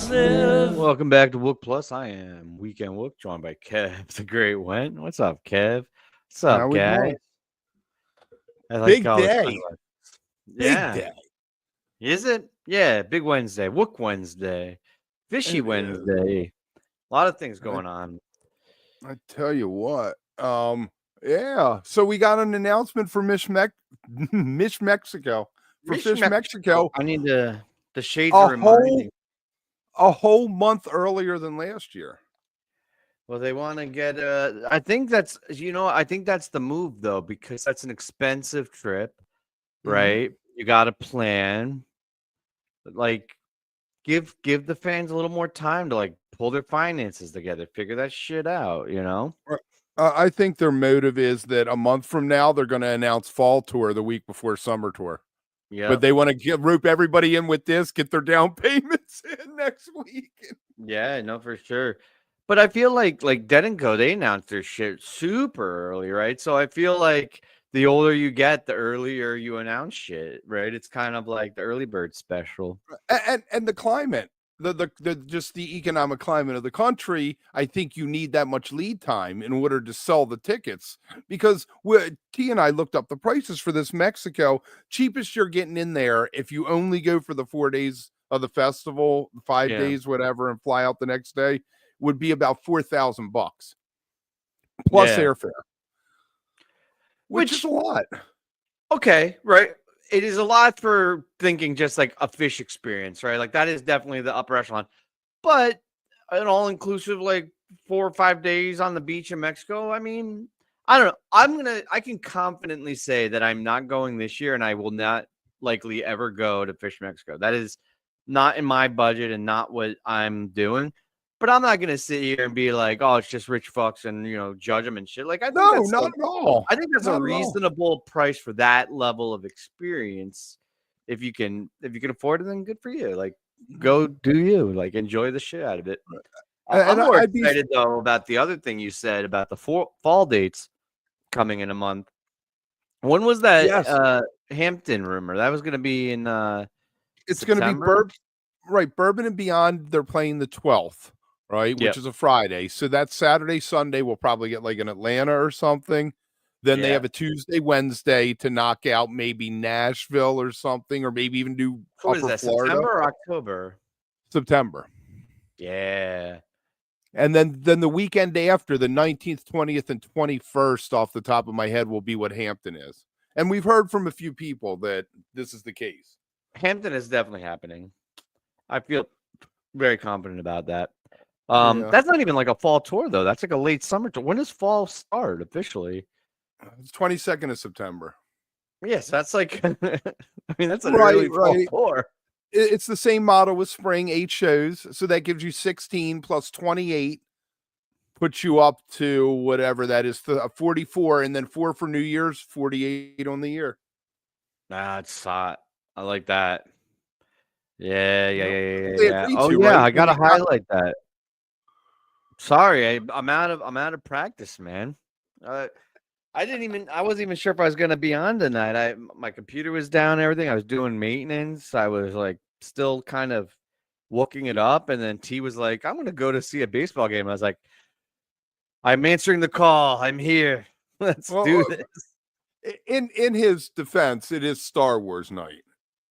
Welcome back to Wook Plus. I am Weekend Wook, joined by Kev, the Great Went. What's up, Kev? What's up, How we guys? doing? I like Big all the day. sunglasses. Big Yeah. day. Is it? Yeah, Big Wednesday, Wook Wednesday, Fishy It is. Wednesday. A lot of things going on. I tell you what. Yeah. So we got an announcement for Mish Mexico. For PHiSH Mexico. I need the shades are reminding. A whole month earlier than last year. Well, they want to get I think that's I think that's the move though, because that's an expensive trip, right? You got to plan. Like give the fans a little more time to like pull their finances together, figure that shit out, you know? I think their motive is that a month from now they're going to announce fall tour the week before summer tour. Yeah. But they want to rope everybody in with this, get their down payments in next week. Yeah, no, for sure. But I feel like Dead & Co, they announced their shit super early, right? So I feel like the older you get, the earlier you announce shit, right? It's kind of like the early bird special. And the climate, the just the economic climate of the country, I think you need that much lead time in order to sell the tickets. Because T and I looked up the prices for this Mexico. Cheapest you're getting in there if you only go for the 4 days of the festival, 5 days, whatever, and fly out the next day, would be about $4,000 plus airfare, which is a lot. Okay, right. It is a lot for thinking just like a PHiSH experience, right? Like that is definitely the upper echelon. But an all-inclusive like 4 or 5 days on the beach in Mexico, I mean, I don't know. I can confidently say that I'm not going this year, and I will not likely ever go to PHiSH Mexico. That is not in my budget and not what I'm doing. But I'm not gonna sit here and be like, "Oh, it's just rich fucks," and judge them and shit. Like, I think that's not at all. I think that's a reasonable price for that level of experience. If you can afford it, then good for you. Like, go do you. Like, enjoy the shit out of it. I'm more excited though about the other thing you said about the fall dates coming in a month. When was that Hampton rumor? That was gonna be in it's gonna be Bourbon and Beyond. They're playing the 12th. Right, which is a Friday. So that Saturday, Sunday, we'll probably get like an Atlanta or something. Then they have a Tuesday, Wednesday to knock out maybe Nashville or something, or maybe even do Upper Florida. September or October? September. Yeah. And then the weekend after, the 19th, 20th, and 21st, off the top of my head, will be what Hampton is. And we've heard from a few people that this is the case. Hampton is definitely happening. I feel very confident about that. That's not even like a fall tour though. That's like a late summer tour. When does fall start officially? It's 22nd of September. Yes, that's like I mean that's an early fall tour. It's the same model with spring, 8 shows. So that gives you 16 plus 28, puts you up to whatever that is, 44, and then 4 for New Year's, 48 on the year. That's hot. I like that. Yeah. Oh yeah, I gotta highlight that. Sorry, I'm out of practice, man. I wasn't even sure if I was gonna be on tonight. My computer was down and everything. I was doing maintenance. I was like still kind of looking it up, and then T was like, I'm gonna go to see a baseball game. I was like, I'm answering the call. I'm here. Let's do this. In his defense, it is Star Wars night.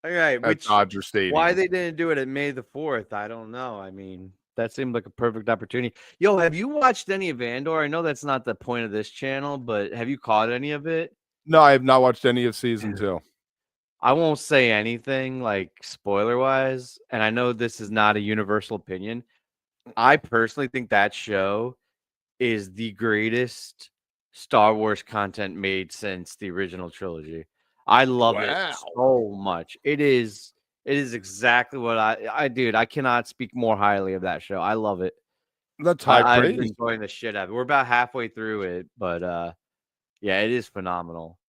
All right, at Dodger Stadium. Why they didn't do it at May the 4th, I don't know. I mean, that seemed like a perfect opportunity. Yo, have you watched any of Andor? I know that's not the point of this channel, but have you caught any of it? No, I have not watched any of season 2. I won't say anything like spoiler-wise, and I know this is not a universal opinion. I personally think that show is the greatest Star Wars content made since the original trilogy. I love it so much. It is exactly what dude, I cannot speak more highly of that show. I love it. That's high praise. I'm enjoying the shit out of it. We're about halfway through it, but yeah, it is phenomenal.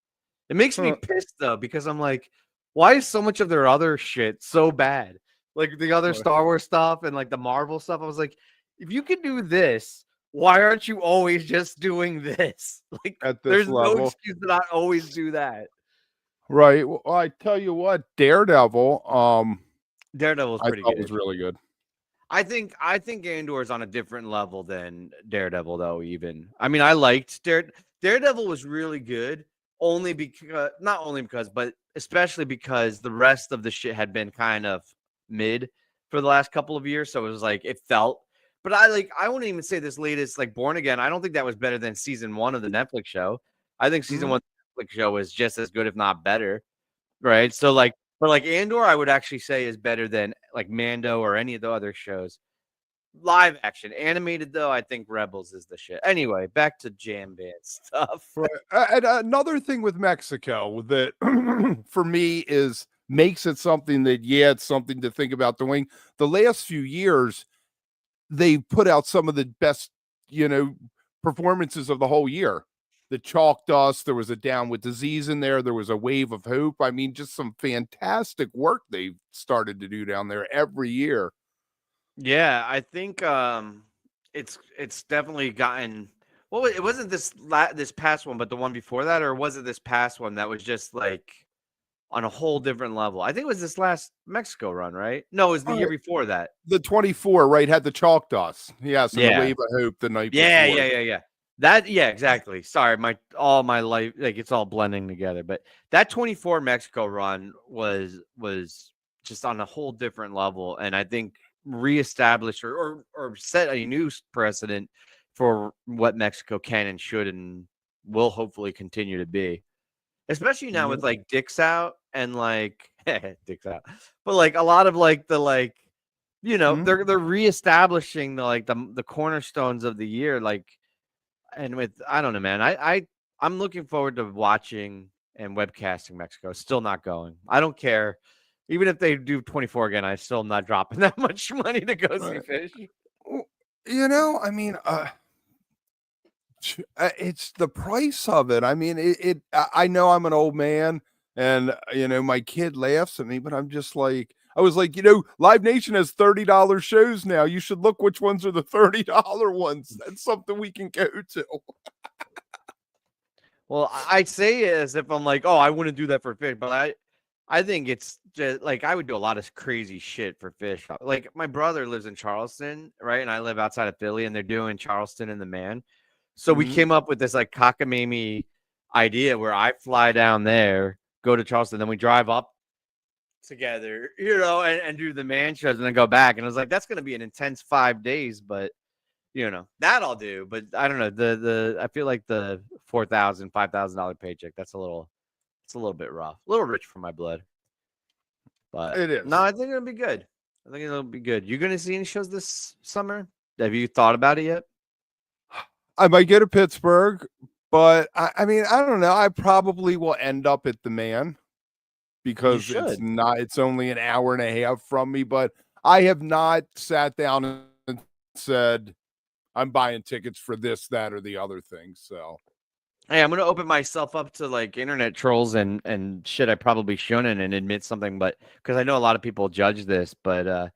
It makes me pissed though, because I'm like, why is so much of their other shit so bad? Like the other Star Wars stuff and like the Marvel stuff. I was like, if you can do this, why aren't you always just doing this? Like there's no excuse to not always do that. Right. Well, I tell you what, Daredevil's pretty good. Was really good. I think Andor is on a different level than Daredevil, though. Even I mean, I liked Daredevil was really good, only because not only because, but especially because the rest of the shit had been kind of mid for the last couple of years. So it was like it felt. But I wouldn't even say this latest like Born Again. I don't think that was better than season 1 of the Netflix show. I think season 1 of the Netflix show was just as good, if not better. Right. So but like Andor, I would actually say is better than like Mando or any of the other shows. Live action, animated though, I think Rebels is the shit. Anyway, back to JamBand stuff. Right. And another thing with Mexico that for me is makes it something that, yeah, it's something to think about doing. The last few years, they put out some of the best, performances of the whole year. The Chalk Dust, there was a Down with Disease in there. There was a Wave of Hope. I mean, just some fantastic work they've started to do down there every year. Yeah, I think it's definitely gotten. Well, it wasn't this past one, but the one before that, or was it this past one that was just like on a whole different level? I think it was this last Mexico run, right? No, it was the year before that. The 24, right, had the Chalk Dust. Yes, and Yeah. the Wave of Hope the night Yeah, before. yeah. Exactly. Sorry, all my life, like it's all blending together. But that 24 Mexico run was just on a whole different level, and I think reestablished or set a new precedent for what Mexico can and should and will hopefully continue to be. Especially now with like Dicks out and like Dicks out, but like a lot of like the like. They're reestablishing the cornerstones of the year, like, and with I don't know, man. I'm looking forward to watching and webcasting Mexico. Still not going. I don't care. Even if they do 24 again, I'm still not dropping that much money to go see PHiSH. I mean, it's the price of it. I mean, I know I'm an old man, and my kid laughs at me, but I'm just like, I was like, Live Nation has $30 shows now. You should look which ones are the $30 ones. That's something we can go to. Well, I say it as if I'm like, oh, I wouldn't do that for PHiSH, but I think it's just like I would do a lot of crazy shit for PHiSH. Like my brother lives in Charleston, right? And I live outside of Philly, and they're doing Charleston and the Man. So we came up with this like cockamamie idea where I fly down there, go to Charleston, then we drive up together, and do the Man shows and then go back. And I was like, that's going to be an intense 5 days, but that I'll do. But I don't know. I feel like the $4,000, $5,000 paycheck, it's a little bit rough, a little rich for my blood. But it is. No, I think it'll be good. I think it'll be good. You going to see any shows this summer? Have you thought about it yet? I might go to Pittsburgh, but I mean, I don't know. I probably will end up at the Man because it's only an hour and a half from me, but I have not sat down and said I'm buying tickets for this, that, or the other thing. So hey, I'm going to open myself up to like internet trolls and shit I probably shouldn't and admit something, but because I know a lot of people judge this, but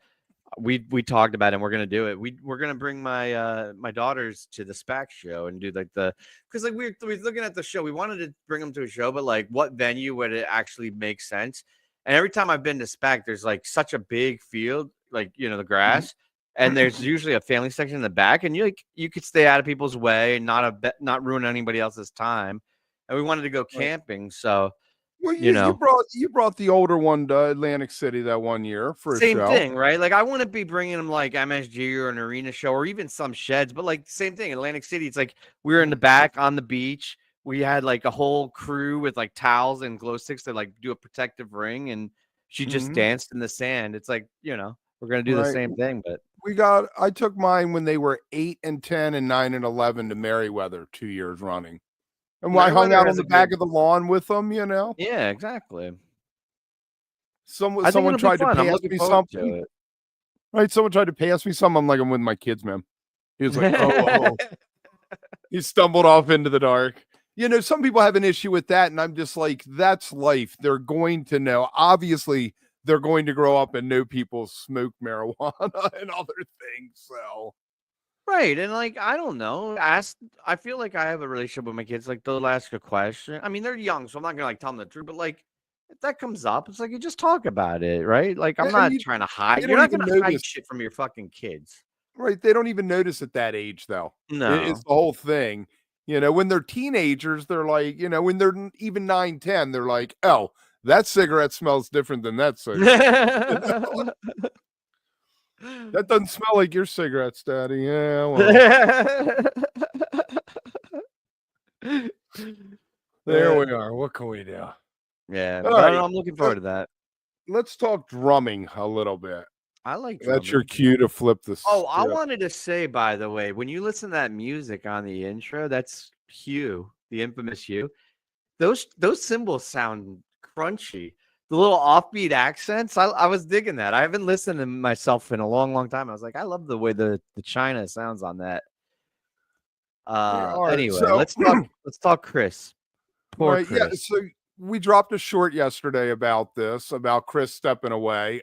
we talked about it and we're gonna do it. We're gonna bring my my daughters to the SPAC show and do like because like we're looking at the show. We wanted to bring them to a show, but like what venue would it actually make sense? And every time I've been to SPAC, there's like such a big field, like the grass, and there's usually a family section in the back, and you could stay out of people's way and not ruin anybody else's time. And we wanted to go camping, so. Well, you brought the older one to Atlantic City that one year for a show. Same thing, right? Like I wouldn't be bringing them like MSG or an arena show or even some sheds, but like same thing. Atlantic City, it's like we were in the back on the beach. We had like a whole crew with like towels and glow sticks to like do a protective ring, and she just danced in the sand. It's like we're gonna do the same thing, but I took mine when they were 8 and 10 and 9 and 11 to Merriweather 2 years running. And I hung out on the back of the lawn with them, Yeah, exactly. Someone tried to pass me something. Right, someone tried to pass me something. I'm like, I'm with my kids, man. He was like, oh. He stumbled off into the dark. Some people have an issue with that, and I'm just like, that's life. They're going to know. Obviously, they're going to grow up and know people smoke marijuana and other things, so... Right. And like, I don't know. I feel like I have a relationship with my kids. Like they'll ask a question. I mean, they're young, so I'm not gonna like tell them the truth, but like if that comes up, it's like you just talk about it, right? Like I'm And not you, trying to hide. they You're don't not even gonna hide notice, shit from your fucking kids. right? They don't even notice at that age, though. It's No. the whole thing. When they're teenagers, they're like, when they're even 9, 10, they're like, oh, that cigarette smells different than that cigarette. That doesn't smell like your cigarettes, Daddy. Yeah, well, there we are. What can we do? Yeah, All but right, I'm looking forward to that. let's talk drumming a little bit. I like That's your drumming. cue to flip the Oh, I script. wanted to say, by the way, when you listen to that music on the intro, that's Hugh, the infamous Hugh. Those cymbals sound crunchy. The little offbeat accents, I was digging that. I haven't listened to myself in a long, long time. I was like, I love the way the China sounds on that. Yeah, all right. Anyway, So, let's talk Kris. Poor right, yeah. Kris. So we dropped a short yesterday about this, about Kris stepping away.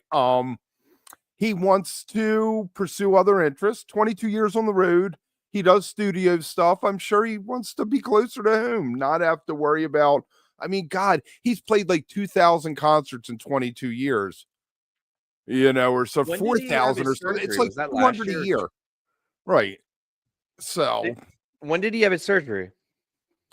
He wants to pursue other interests. 22 years on the road. He does studio stuff. I'm sure he wants to be closer to home, not have to worry about. I mean, God, he's played like 2,000 concerts in 22 years. Or so When did he have 4,000 or his something. It's surgery? like Was that last 200 a year? year. Right. So When did he have his surgery?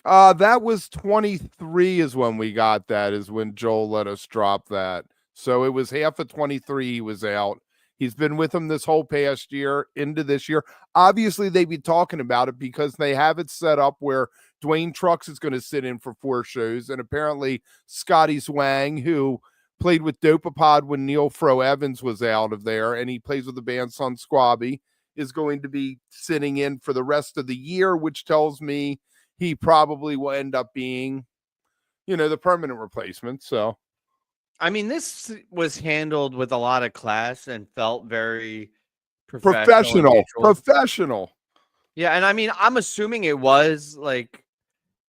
that was 23 is when we got that, is when Joel let us drop that. So it was half of 23 he was out. He's been with him this whole past year into this year. Obviously, they'd be talking about it because they have it set up where Dwayne Trucks is going to sit in for 4 shows. And apparently Scotty Zwang, who played with Dopapod when Neil Fro Evans was out of there, and he plays with the band Sun Squabby, is going to be sitting in for the rest of the year, which tells me he probably will end up being, the permanent replacement. So, I mean, this was handled with a lot of class and felt very professional. Yeah, and I mean, I'm assuming it was like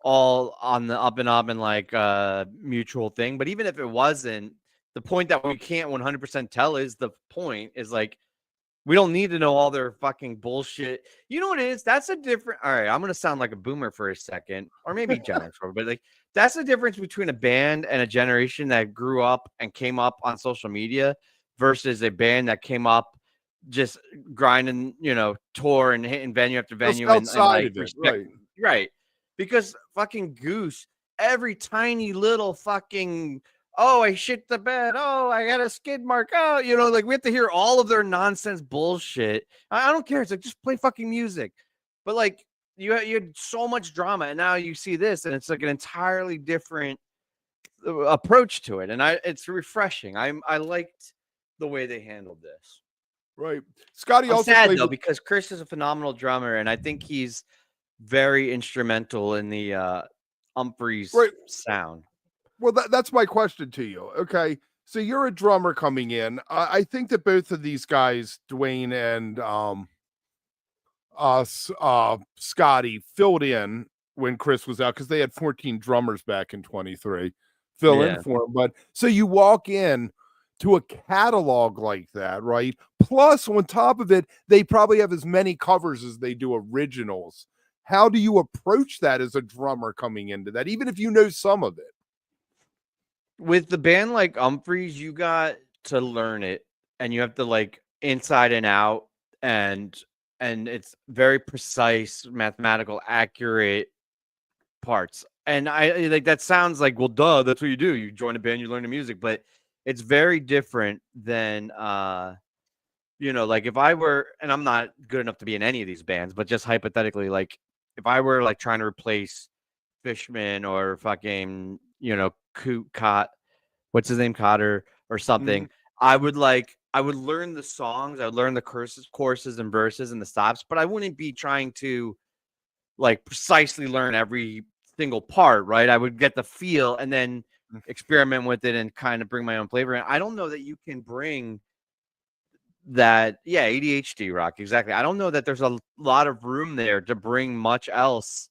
all on the up and up and like mutual thing. But even if it wasn't, the point that we can't 100% tell is the point is like we don't need to know all their fucking bullshit. You know what it is? That's a different. All right, I'm gonna sound like a boomer for a second, or maybe Gen X, but like that's the difference between a band and a generation that grew up and came up on social media versus a band that came up just grinding, tour and hitting venue after venue and like respect, right? Because fucking Goose, every tiny little fucking. Oh, I shit the bed. Oh, I got a skid mark. Oh, like we have to hear all of their nonsense bullshit. I don't care. It's like just play fucking music. But like you had so much drama, and now you see this, and it's like an entirely different approach to it, and it's refreshing. I liked the way they handled this. Right, Scotty. I'm also sad though because Kris is a phenomenal drummer, and I think he's very instrumental in the Umphrey's sound. Well, that's my question to you. Okay, so you're a drummer coming in. I think that both of these guys, Dwayne and Scotty, filled in when Kris was out because they had 14 drummers back in 23. Fill in for him. But so you walk in to a catalog like that, right? Plus, on top of it, they probably have as many covers as they do originals. How do you approach that as a drummer coming into that, even if you know some of it? With the band like Umphrey's, you got to learn it, and you have to like inside and out, and it's very precise, mathematical, accurate parts. And I like that sounds like, well, duh, that's what you do. You join a band, you learn the music, but it's very different than like if I were, and I'm not good enough to be in any of these bands, but just hypothetically, like if I were like trying to replace Fishman or fucking what's his name, Cotter or something. I would learn the songs, I would learn the choruses and verses and the stops, but I wouldn't be trying to like precisely learn every single part, right? I would get the feel and then experiment with it and kind of bring my own flavor. And I don't know that you can bring that. Yeah, ADHD rock. Exactly. I don't know that there's a lot of room there to bring much else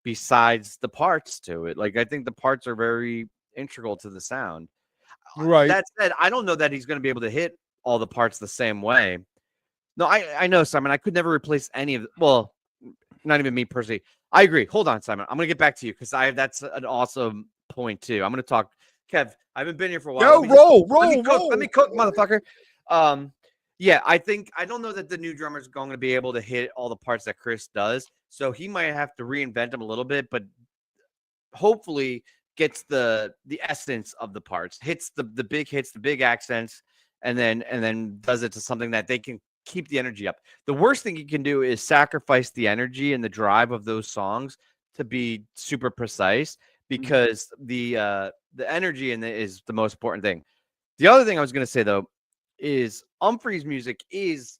besides the parts to it. Like, I think the parts are very integral to the sound. Right. That said, I don't know that he's going to be able to hit all the parts the same way. No, I know, Simon. I could never replace any of well, not even me personally. I agree. Hold on, Simon. I'm going to get back to you because that's an awesome point too. I'm going to talk Kev, I haven't been here for a while. No, Let me cook, motherfucker. Yeah, I don't know that the new drummer is going to be able to hit all the parts that Kris does. So he might have to reinvent them a little bit, but hopefully gets the essence of the parts, hits the big hits, the big accents, and then does it to something that they can keep the energy up. The worst thing you can do is sacrifice the energy and the drive of those songs to be super precise, because the energy in it is the most important thing. The other thing I was going to say though is Umphrey's music is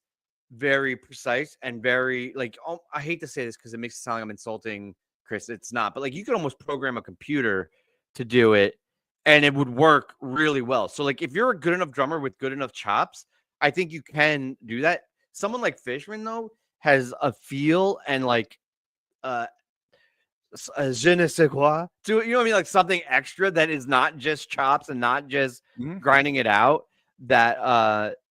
very precise and very like, I hate to say this because it makes it sound like I'm insulting Kris. It's not, but like you could almost program a computer to do it and it would work really well. So like if you're a good enough drummer with good enough chops, I think you can do that. Someone like Fishman though has a feel and like je ne sais quoi, to, you know what I mean, like something extra that is not just chops and not just grinding it out, that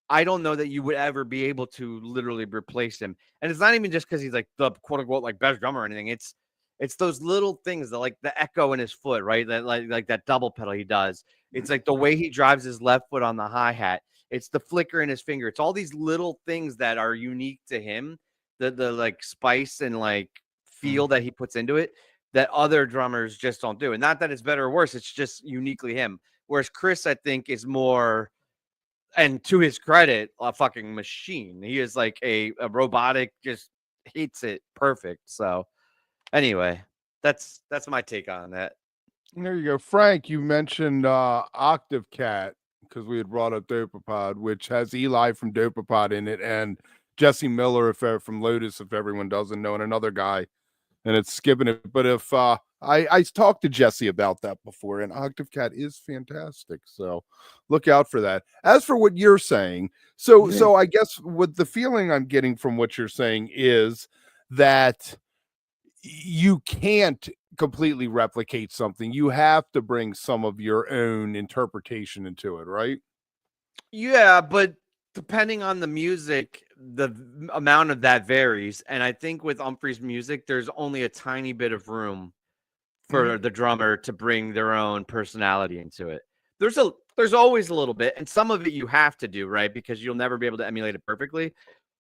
I don't know that you would ever be able to literally replace him. And it's not even just because he's like the quote unquote like best drummer or anything. It's those little things that like the echo in his foot, right? That like that double pedal he does. It's like the way he drives his left foot on the hi-hat. It's the flicker in his finger. It's all these little things that are unique to him. The like spice and like feel that he puts into it that other drummers just don't do. And not that it's better or worse, it's just uniquely him. Whereas Kris, I think, is more, and to his credit, a fucking machine. He is like a robotic, just hits it perfect. So anyway, that's my take on that. There you go. Frank, you mentioned Octave Cat because we had brought up Dopapod, which has Eli from Dopapod in it, and Jesse Miller from Lotus, if everyone doesn't know, and another guy, and it's skipping it. But if I talked to Jesse about that before, and Octave Cat is fantastic, so look out for that. As for what you're saying, so I guess what the feeling I'm getting from what you're saying is that you can't completely replicate something. You have to bring some of your own interpretation into it, right? Yeah, but depending on the music, the amount of that varies. And I think with Umphrey's music, there's only a tiny bit of room for the drummer to bring their own personality into it. There's always a little bit, and some of it you have to do, right? Because you'll never be able to emulate it perfectly.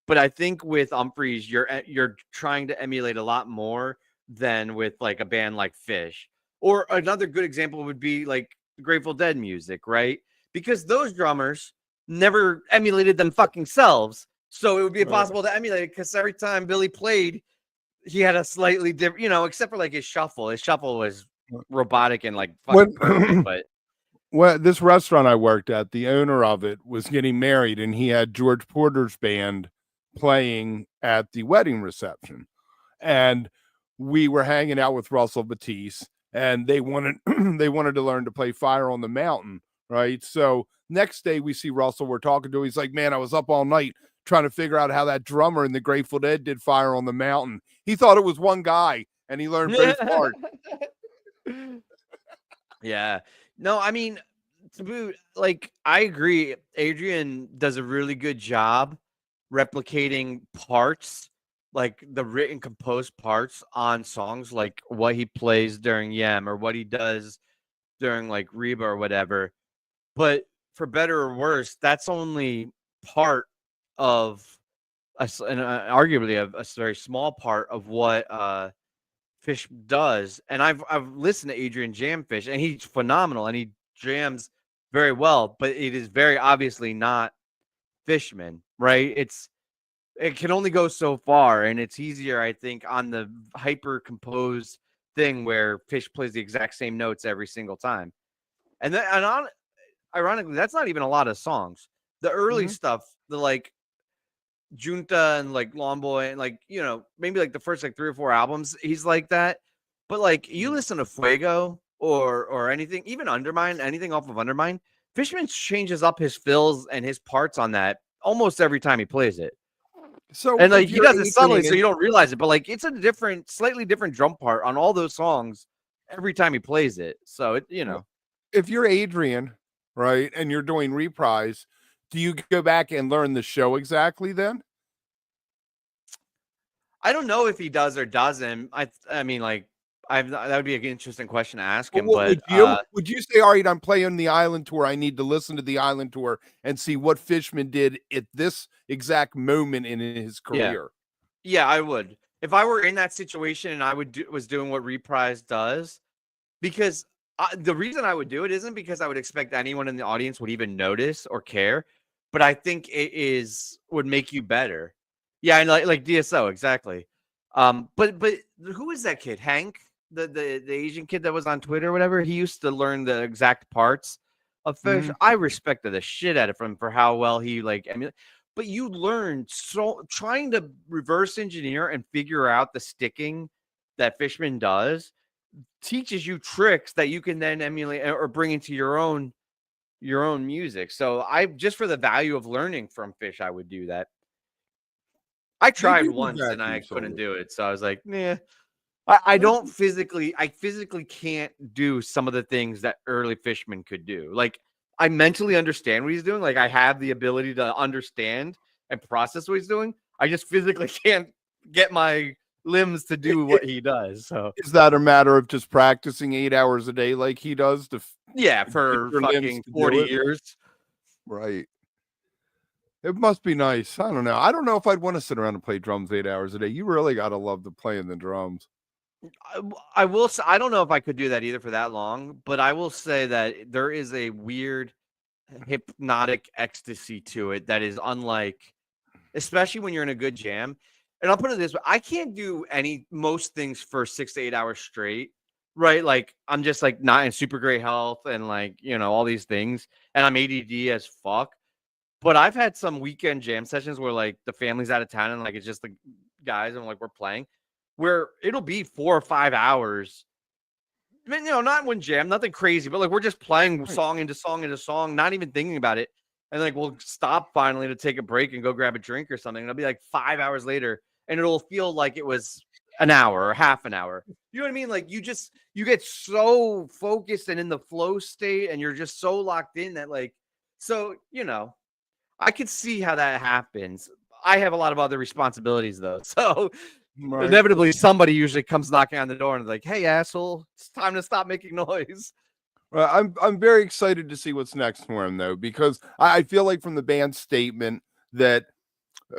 But I think with Umphrey's, you're trying to emulate a lot more than with like a band like PHiSH. Or another good example would be like Grateful Dead music, right? Because those drummers never emulated them fucking selves. So it would be impossible to emulate it, because every time Billy played, he had a slightly different, except for like his shuffle. His shuffle was robotic and like fucking perfect. But well, this restaurant I worked at, the owner of it was getting married, and he had George Porter's band playing at the wedding reception. And we were hanging out with Russell Batiste, and they wanted to learn to play Fire on the Mountain, right? So next day we see Russell, we're talking to, he's like, man, I was up all night trying to figure out how that drummer in the Grateful Dead did Fire on the Mountain. He thought it was one guy, and he learned both parts. Yeah. No, I mean, like, I agree. Adrian does a really good job replicating parts, like the written composed parts on songs, like what he plays during Yem or what he does during like Reba or whatever. But for better or worse, that's only part of arguably a very small part of what PHiSH does. And I've listened to Adrian jam PHiSH, and he's phenomenal and he jams very well, but it is very obviously not Fishman, right? It can only go so far, and it's easier, I think, on the hyper composed thing where PHiSH plays the exact same notes every single time. And ironically, that's not even a lot of songs. The early stuff, the like Junta and like Long Boy and like, maybe like the first like 3 or 4 albums, he's like that. But like you listen to Fuego or anything, even Undermine, anything off of Undermine, Fishman changes up his fills and his parts on that almost every time he plays it. So and like he does it subtly, so you don't realize it, but like it's a slightly different drum part on all those songs every time he plays it. So it, if you're Adrian, right, and you're doing Reprise, do you go back and learn the show exactly then? I don't know if he does or doesn't. I mean, like, that would be an interesting question to ask Well, him, what but would you say, all right, I'm playing the island tour. I need to listen to the island tour and see what Fishman did at this exact moment in his yeah. career. Yeah, I would. If I were in that situation and I was doing what Reprise does, because the reason I would do it isn't because I would expect anyone in the audience would even notice or care, but I think would make you better. Yeah, and like DSO, exactly. But who is that kid? Hank, the Asian kid that was on Twitter or whatever. He used to learn the exact parts of fish. Mhm. I respected the shit out of him for how well he but you learn so trying to reverse engineer and figure out the sticking that Fishman does teaches you tricks that you can then emulate or bring into your own music. So I just for the value of learning from Fish, I would do that. I They tried do the once and I vacuum couldn't solo. do it. So I was like, nah. I physically can't do some of the things that early Fishman could do. Like I mentally understand what he's doing. Like I have the ability to understand and process what he's doing. I just physically can't get my limbs to do what he does. So Is that a matter of just practicing 8 hours a day like he does to yeah, get for your limbs fucking to 40 do it? years. Right. It must be nice. I don't know. I don't know if I'd want to sit around and play drums 8 hours a day. You really got to love the playing the drums. I will say, I don't know if I could do that either for that long, but I will say that there is a weird hypnotic ecstasy to it that is unlike, especially when you're in a good jam. And I'll put it this way: I can't do most things for 6 to 8 hours straight, right? Like I'm just like not in super great health and like all these things, and I'm ADD as fuck. But I've had some weekend jam sessions where like the family's out of town and like it's just the guys and like we're playing, where it'll be 4 or 5 hours. I mean, not one jam, nothing crazy, but like we're just playing Right. song into song into song, not even thinking about it. And like we'll stop finally to take a break and go grab a drink or something. And it'll be like 5 hours later, and it'll feel like it was an hour or half an hour. You know what I mean? Like you get so focused and in the flow state, and you're just so locked in that I could see how that happens. I have a lot of other responsibilities though. So Right. inevitably somebody usually comes knocking on the door and like, "Hey asshole, it's time to stop making noise." I'm very excited to see what's next for him though, because I feel like from the band's statement that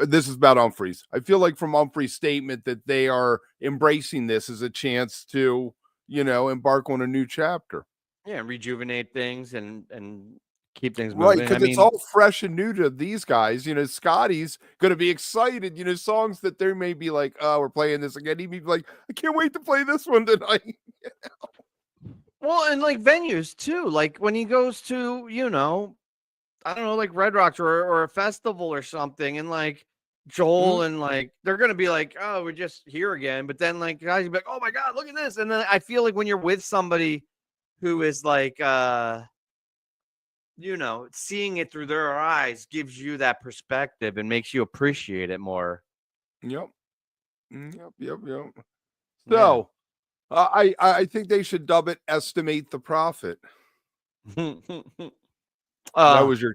this is about Umphrey's. I feel like from Umphrey's statement that they are embracing this as a chance to, embark on a new chapter. Yeah, rejuvenate things and keep things Right, moving. I because it's mean, all fresh and new to these guys. Scotty's gonna be excited. Songs that they may be like, "Oh, we're playing this again." He'd be like, "I can't wait to play this one tonight." well, and like venues too. Like when he goes to, I don't know, like Red Rocks or a festival or something, and like Joel and like they're gonna be like, "Oh, we're just here again." But then like guys will be like, "Oh my god, look at this!" And then I feel like when you're with somebody who is like, seeing it through their eyes gives you that perspective and makes you appreciate it more. Yep. Yep. Yeah. So, I think they should dub it "Estimate the Profit." That was your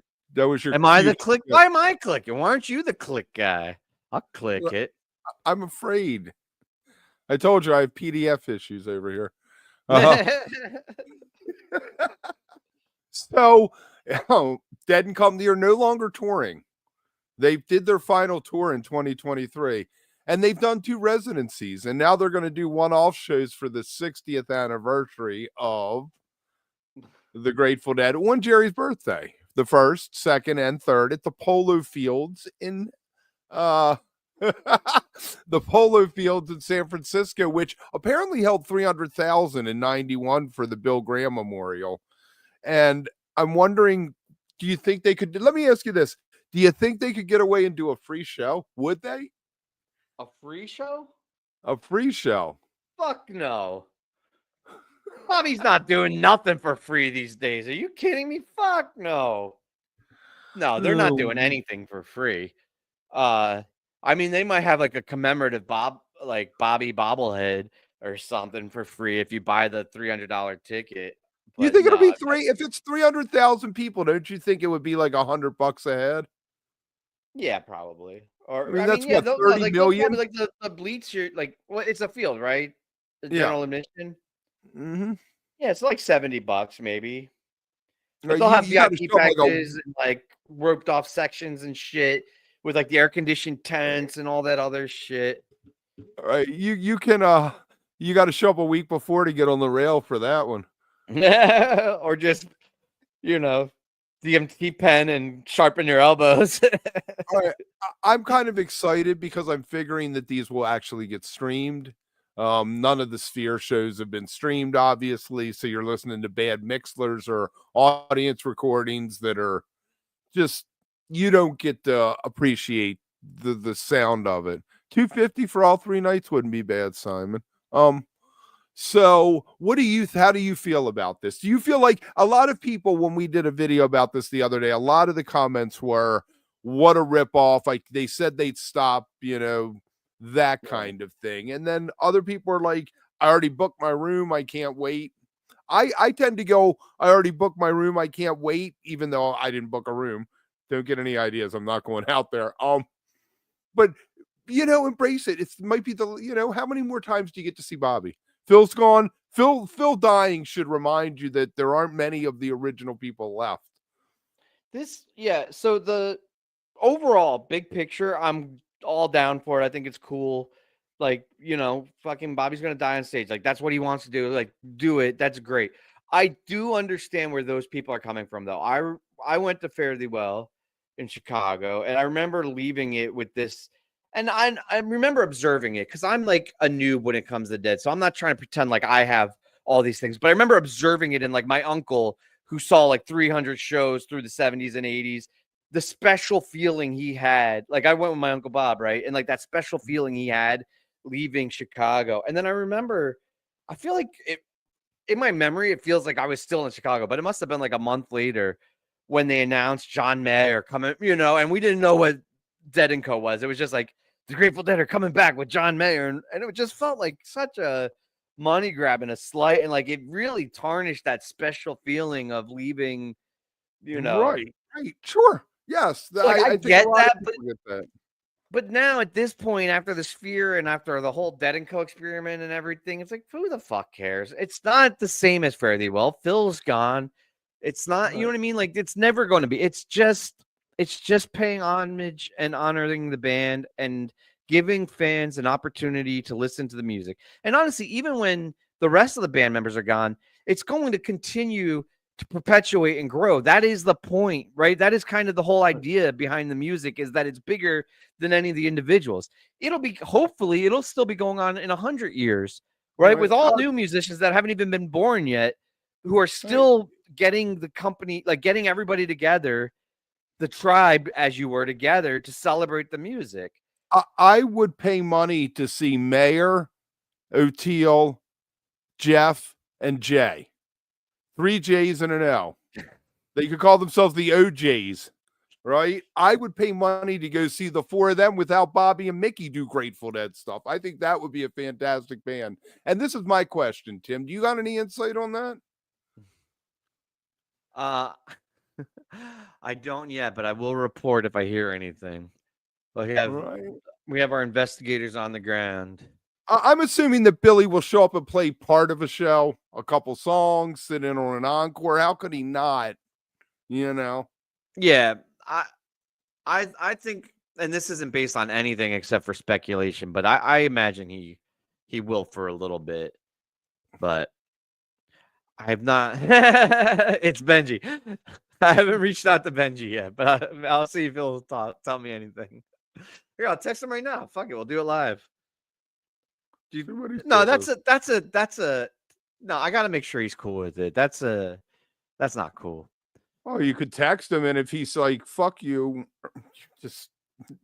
Am I cue the to click? go. Why am I clicking? Why aren't you the click guy? I'll click it. I'm afraid. I told you I have PDF issues over here. So, Dead and Company are no longer touring. They did their final tour in 2023, and they've done 2 residencies, and now they're going to do one-off shows for the 60th anniversary of the Grateful Dead on Jerry's birthday, the 1st, 2nd, and 3rd at the Polo Fields in the Polo Fields in San Francisco, which apparently held 300,000 in 91 for the Bill Graham Memorial. And I'm wondering, do you think they could? Let me ask you this: do you think they could get away and do a free show? Would they? A free show? A free show? Fuck no. Bobby's not doing nothing for free these days. Are you kidding me? Fuck no. No, they're not doing anything for free. I mean, they might have like a commemorative Bobby bobblehead or something for free if you buy the $300 ticket. You But think it'll no, be if it's 300,000 people? Don't you think it would be like $100 a head? yeah, probably. Or I mean, that's what, they'll, no, 30 like they'll million? probably like the bleacher, like it's a field, right? The Yeah. general admission. Mm-hmm. Yeah, it's like $70 maybe. But Right, they'll have you got to VIP show up like a packages and like roped off sections and shit with like the air conditioned tents and all that other shit. right. You can you got to show up a week before to get on the rail for that one. Or just, you know, DMT pen and sharpen your elbows. All right. I'm kind of excited because I'm figuring that these will actually get streamed. None of the Sphere shows have been streamed, obviously. So you're listening to bad mixlers or audience recordings that are just, you don't get to appreciate the sound of it. $250 for all 3 nights wouldn't be bad, Simon. So how do you feel about this? Do you feel like a lot of people, when we did a video about this the other day, a lot of the comments were, what a ripoff. Like they said they'd stop, that kind of thing. And then other people are like, I already booked my room. I can't wait. I tend to go, I already booked my room. I can't wait, even though I didn't book a room. Don't get any ideas. I'm not going out there. But embrace it. It might be how many more times do you get to see Bobby? Phil's gone. Phil dying should remind you that there aren't many of the original people left. So the overall big picture, I'm all down for it. I think it's cool. Like, fucking Bobby's gonna die on stage. Like, that's what he wants to do. Like, do it. That's great. I do understand where those people are coming from, though. I went to Fare Thee Well in Chicago, and I remember leaving it with this. And I remember observing it because I'm like a noob when it comes to Dead. So I'm not trying to pretend like I have all these things. But I remember observing it in like my uncle who saw like 300 shows through the 70s and 80s. The special feeling he had. Like I went with my Uncle Bob, right? And like that special feeling he had leaving Chicago. And then I remember, I feel like in my memory, it feels like I was still in Chicago. But it must have been like a month later when they announced John Mayer coming, and we didn't know what Dead & Co. was. It was just like, the Grateful Dead are coming back with John Mayer, and it just felt like such a money grab and a slight, and like it really tarnished that special feeling of leaving, Right, sure, yes. Like, I think get a lot that, of people get that. But now at this point, after the Sphere and after the whole Dead & Co. experiment and everything, it's like, who the fuck cares? It's not the same as Fare Thee Well. Phil's gone. It's not, you know what I mean? Like, it's never going to be. It's just paying homage and honoring the band and giving fans an opportunity to listen to the music. And honestly, even when the rest of the band members are gone, it's going to continue to perpetuate and grow. That is the point, right? That is kind of the whole idea behind the music, is that it's bigger than any of the individuals. Hopefully it'll still be going on in 100 years, right? With all new musicians that haven't even been born yet, who are still getting the company, like getting everybody together, the tribe, as you were, together to celebrate the music. I would pay money to see Mayer, O'Teal, Jeff, and Jay. 3 J's and an L. They could call themselves the OJs, right? I would pay money to go see the 4 of them without Bobby and Mickey do Grateful Dead stuff. I think that would be a fantastic band. And this is my question, Tim. Do you got any insight on that? I don't yet, but I will report if I hear anything. We have our investigators on the ground. I'm assuming that Billy will show up and play part of a show, a couple songs, sit in on an encore. How could he not? Yeah, I think, and this isn't based on anything except for speculation, but I imagine he will for a little bit, but I have not. It's Benji. I haven't reached out to Benji yet, but I'll see if he'll tell me anything. Here, I'll text him right now. Fuck it, we'll do it live. No, that's a no. I gotta make sure he's cool with it. That's not cool. Oh, you could text him, and if he's like, "Fuck you," just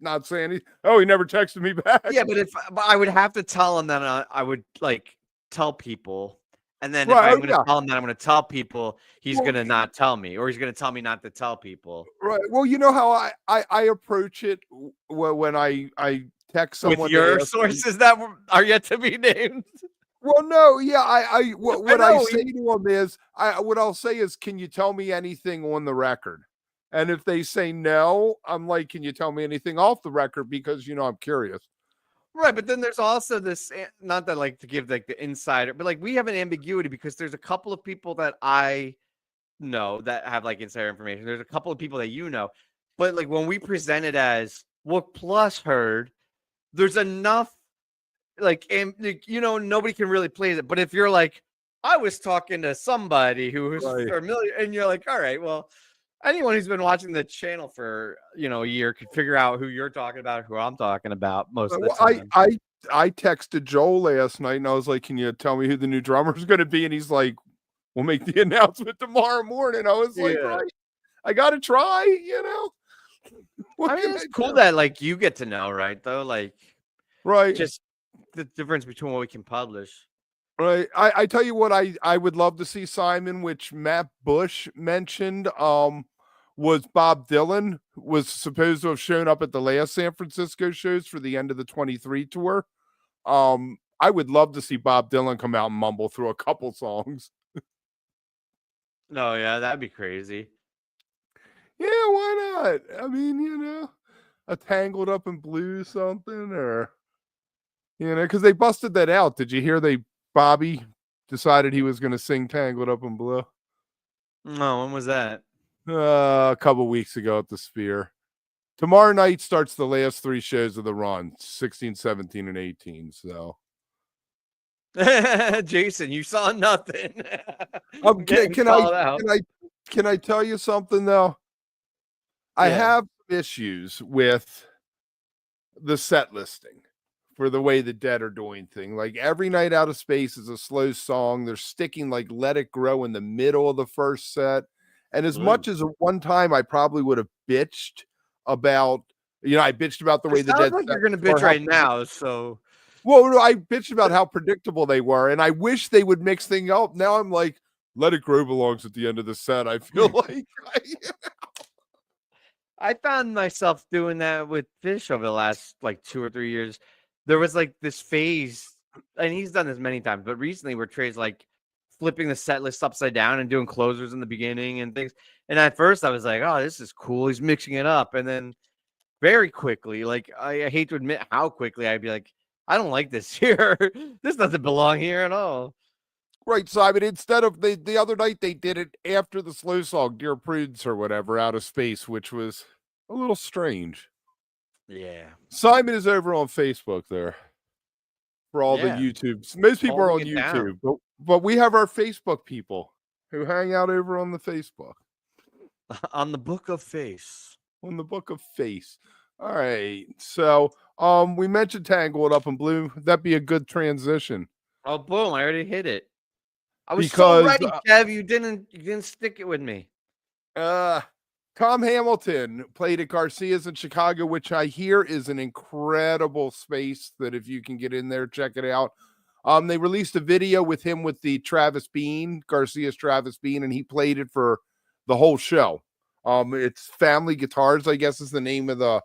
not say anything. Oh, he never texted me back. Yeah, but I would have to tell him that I would like tell people, and then if I'm going to tell him that I'm going to tell people, he's going to not tell me, or he's going to tell me not to tell people. Right. Well, you know how I approach it when I text someone with your sources that are yet to be named. Well, no, yeah, what I say to them is, what I'll say is, can you tell me anything on the record? And if they say no, I'm like, can you tell me anything off the record? Because I'm curious. Right, but then there's also this, not that like to give like the insider, but like we have an ambiguity because there's a couple of people that I know that have like insider information. There's a couple of people that you know, but like when we present it as what Plus heard, there's enough like, and like, nobody can really play it. But if you're like, I was talking to somebody who was Right. familiar, and you're like, all right, well, anyone who's been watching the channel for a year could figure out who you're talking about, who I'm talking about most of the Well, time. I texted Joel last night and I was like, "Can you tell me who the new drummer is going to be?" And he's like, "We'll make the announcement tomorrow morning." I was like, Yeah. "Right, I got to try." What I mean, can it's I cool do? that like you get to know, right? Though, like Right, just the difference between what we can publish. right. I tell you what, I would love to see Simon, which Matt Bush mentioned. Was Bob Dylan was supposed to have shown up at the last San Francisco shows for the end of the 23 tour. I would love to see Bob Dylan come out and mumble through a couple songs. No, yeah, that'd be crazy. Yeah, why not? I mean, a Tangled Up in Blue something, or because they busted that out. Did you hear Bobby decided he was going to sing Tangled Up in Blue? No, when was that? A couple weeks ago at the Sphere. Tomorrow night starts the last 3 shows of the run, 16, 17, and 18. So, Jason, you saw nothing. can, Getting can I called out. can I tell you something though? I Yeah. have issues with the set listing for the way the Dead are doing thing. Like every night out of space is a slow song. They're sticking like Let It Grow in the middle of the first set. And as much as at one time I probably would have bitched about, I bitched about the way It the sounds Dead like set you're gonna or bitch how right now, so well, no, I bitched about how predictable they were, and I wish they would mix things up. Now I'm like, Let It Grow belongs at the end of the set. I feel like I found myself doing that with PHiSH over the last like 2 or 3 years. There was like this phase, and he's done this many times, but recently where Trey's like flipping the set list upside down and doing closers in the beginning and things. And at first I was like, oh, this is cool. He's mixing it up. And then very quickly, like I hate to admit how quickly I'd be like, I don't like this here. This doesn't belong here at all. right, Simon. Instead of the other night, they did it after the slow song, Dear Prudence or whatever, out of space, which was a little strange. Yeah. Simon is over on Facebook there for all the Yeah. YouTubes. Most people are Holding on it down. YouTube, but we have our Facebook people who hang out over on the Facebook. On the book of face. On the book of face. All right. So we mentioned Tangled Up in Blue. That'd be a good transition. Oh, boom! I already hit it. I was so Because ready, Kev. You didn't stick it with me. Tom Hamilton played at Garcia's in Chicago, which I hear is an incredible space that if you can get in there, check it out. They released a video with him with the Travis Bean, Garcia's Travis Bean, and he played it for the whole show. It's Family Guitars, I guess is the name of the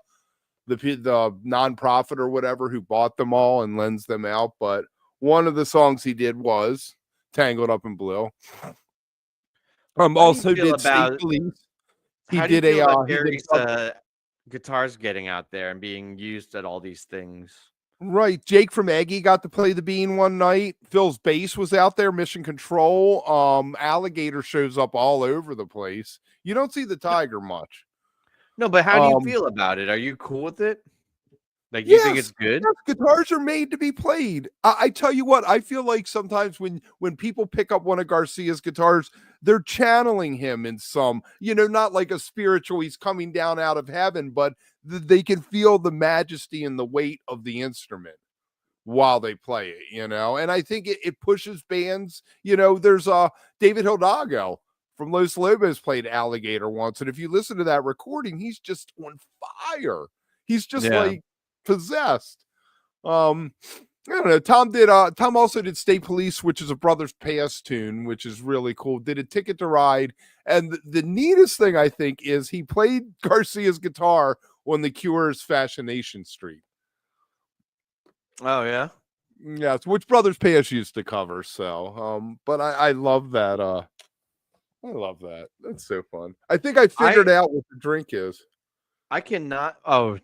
nonprofit or whatever who bought them all and lends them out. But one of the songs he did was Tangled Up in Blue. Also did State Police. He How do you did feel about he did Gary's guitars getting out there and being used at all these things? right. Jake from Eggy got to play the Bean one night. Phil's bass was out there, Mission Control. Alligator shows up all over the place. You don't see the Tiger much. No, but how do you feel about it? Are you cool with it? Like, you think it's good? Yes, guitars are made to be played. I tell you what, I feel like sometimes when people pick up one of Garcia's guitars, they're channeling him in some, not like a spiritual, he's coming down out of heaven, but they can feel the majesty and the weight of the instrument while they play it, and I think it pushes bands. There's David Hidalgo from Los Lobos played Alligator once, and if you listen to that recording, he's just on fire. He's just like possessed. I don't know. Tom also did State Police, which is a Brothers Pass tune, which is really cool. Did a Ticket to Ride. And the neatest thing I think is he played Garcia's guitar on The Cure's Fascination Street. Oh, yeah. Yes, which Brothers Pass used to cover. So but I love that. I love that. That's so fun. I think I figured out what the drink is. I cannot. Oh,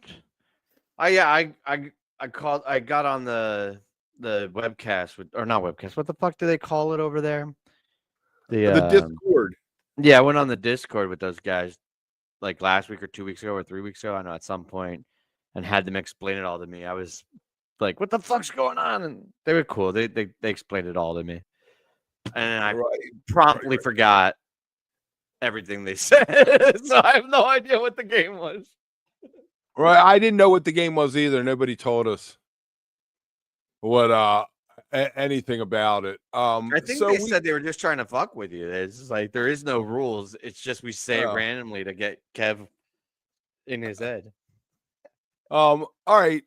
yeah. I I got on the webcast or not webcast. What the fuck do they call it over there? The Discord. Yeah, I went on the Discord with those guys like last week or 2 weeks ago or 3 weeks ago. I know at some point, and had them explain it all to me. I was like, "What the fuck's going on?" And they were cool. They explained it all to me, and I promptly forgot everything they said. So I have no idea what the game was. Right, I didn't know what the game was either. Nobody told us what anything about it. I think they said they were just trying to fuck with you. It's like there is no rules. It's just we say it randomly to get Kev in his head. All right.